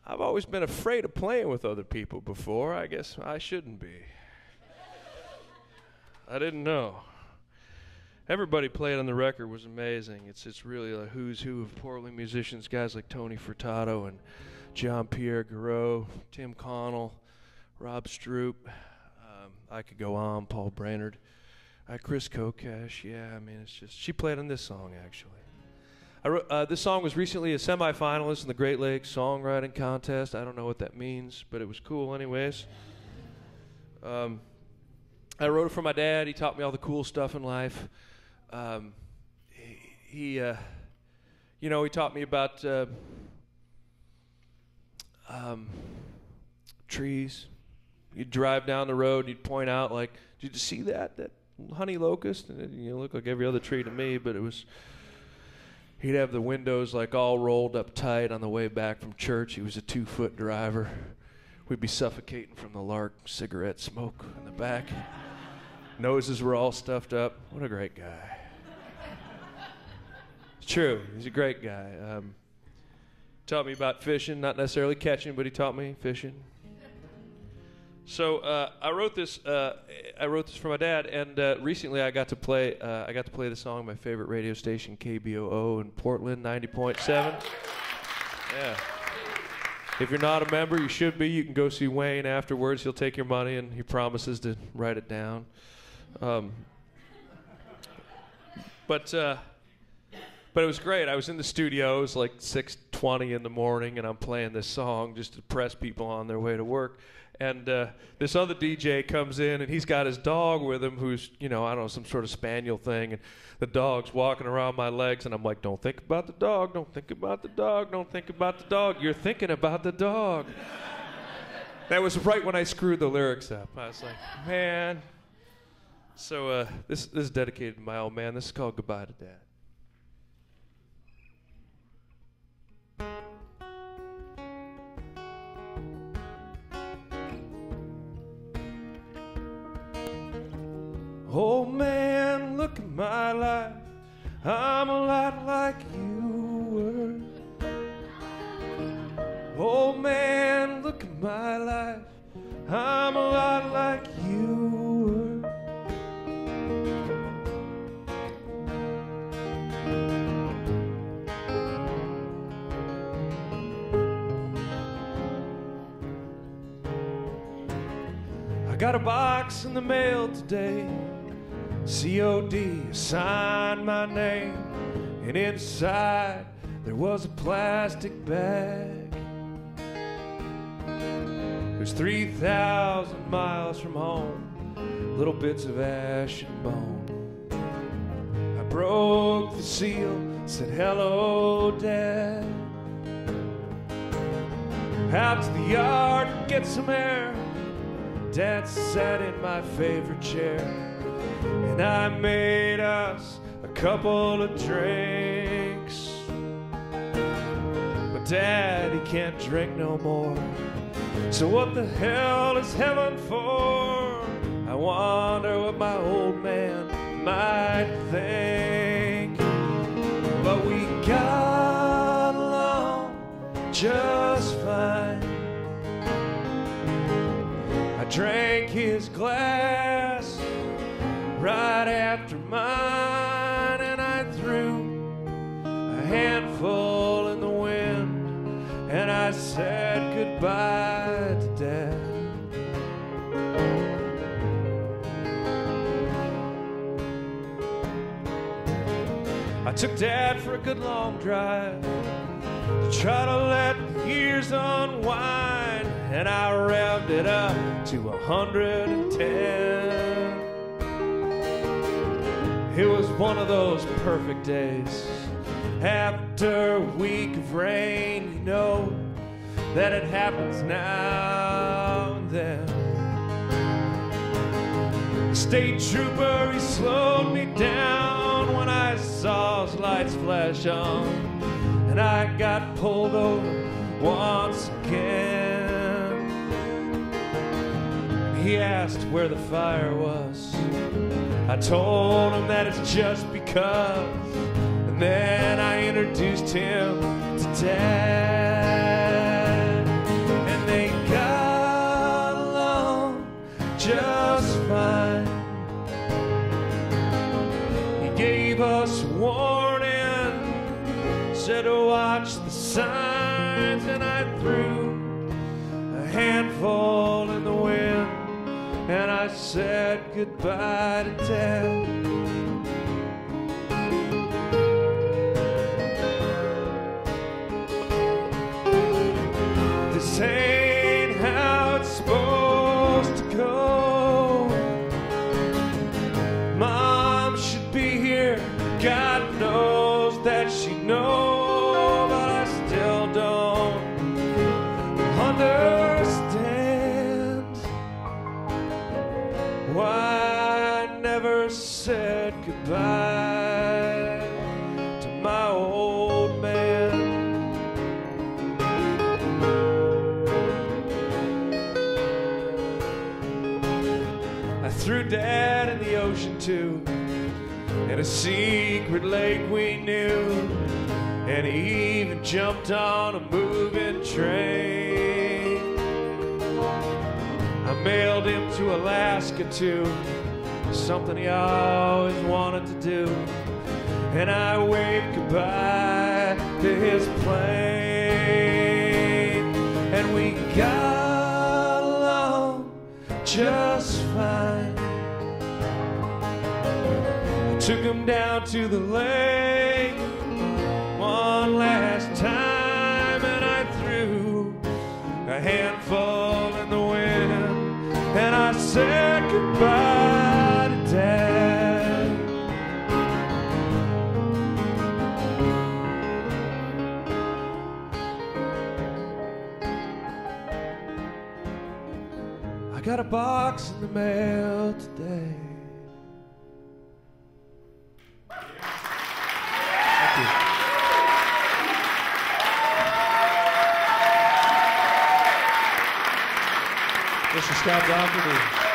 I've always been afraid of playing with other people before. I guess I shouldn't be. I didn't know. Everybody played on the record was amazing. It's really a who's who of Portland musicians, guys like Tony Furtado and Jean-Pierre Garreau, Tim Connell, Rob Stroop. I could go on, Paul Brainerd. Chris Kokesh, yeah, I mean, it's just, she played on this song, actually. This song was recently a semifinalist in the Great Lakes Songwriting Contest. I don't know what that means, but it was cool anyways. I wrote it for my dad. He taught me all the cool stuff in life. He taught me about trees. You'd drive down the road and you'd point out, like, did you see that honey locust? And it looked like every other tree to me, but it was... He'd have the windows like all rolled up tight on the way back from church. He was a 2-foot driver. We'd be suffocating from the lark cigarette smoke in the back. Noses were all stuffed up. What a great guy. It's true. He's a great guy. Taught me about fishing, not necessarily catching, but he taught me fishing. So I wrote this for my dad, and recently I got to play the song on my favorite radio station, KBOO in Portland, 90.7. Yeah. If you're not a member, you should be. You can go see Wayne afterwards. He'll take your money, and he promises to write it down. But it was great. I was in the studio. It was like 6:20 in the morning, and I'm playing this song just to press people on their way to work. And this other DJ comes in, and he's got his dog with him who's, I don't know, some sort of spaniel thing. And the dog's walking around my legs, and I'm like, don't think about the dog, don't think about the dog, don't think about the dog. You're thinking about the dog. That was right when I screwed the lyrics up. I was like, man. So this is dedicated to my old man. This is called Goodbye to Dad. Oh man, look at my life. I'm a lot like you were. Oh man, look at my life. I'm a lot like you were. I got a box in the mail today. COD, signed my name, and inside there was a plastic bag. It was 3,000 miles from home, little bits of ash and bone. I broke the seal, said hello, Dad. Out to the yard to get some air. Dad sat in my favorite chair. And I made us a couple of drinks. But Dad, he can't drink no more. So what the hell is heaven for? I wonder what my old man might think. But we got along just fine. I drank his glass right after mine, and I threw a handful in the wind, and I said goodbye to Dad. I took Dad for a good long drive to try to let the years unwind, and I revved it up to 110. It was one of those perfect days. After a week of rain, you know that it happens now and then. The state trooper, he slowed me down when I saw his lights flash on, and I got pulled over once again. He asked where the fire was. I told him that it's just because, and then I introduced him to Dad. washed the signs and I threw a handful in the wind, and I said goodbye to Dad. This ain't how it's supposed to go. Mom should be here, God knows that she knows, but I still don't understand why I never said goodbye to my old man. I threw Dad in the ocean too, in a secret lake we knew, and he even jumped on a moving train. I mailed him to Alaska too, something he always wanted to do, and I waved goodbye to his plane, and we got along just fine. Took him down to the lake one last time, and I threw a handful in the wind, and I said goodbye to Dad. I got a box in the mail today. Mr. Scott Dougherty.